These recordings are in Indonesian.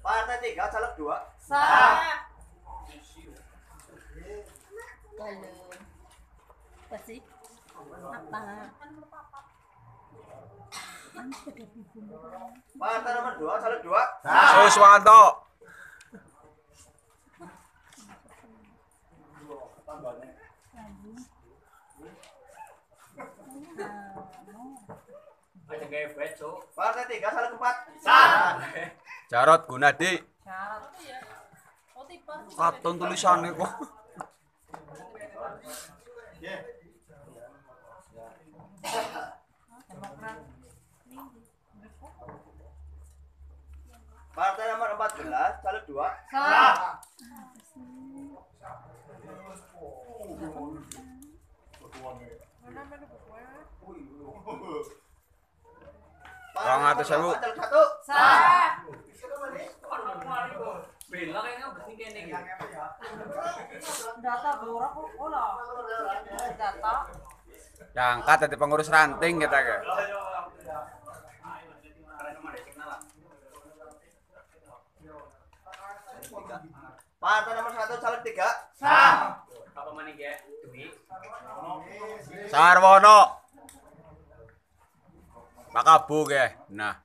Partai 3, caleg 2. Sah. Halo. Apa sih? Apa? Partai nomor 2, caleg 2. Suswanto. Partai 3, caleg 4. Sah. Jarod Gunadi. Syarat ya. Oh, tipe. Katon tulisannya kok. Demokrat. Partai nomor 14, caleg 2. Sah. Orang atas sewu. Caleg 1. Sah. Bela kayaknya bersih kene iki. Data berak kok olah. Data. Diangkat dari pengurus ranting kita ke. Partai nomor 1, caleg 3. Sah. Apa maning ya? Dwi. Sarwono. Pak Abu ke. Nah,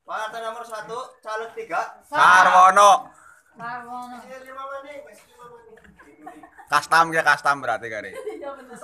Partai nomor 1, caleg 3. Sarwono. Marwono. Kastam ke kastam berarti kali. Iya bener.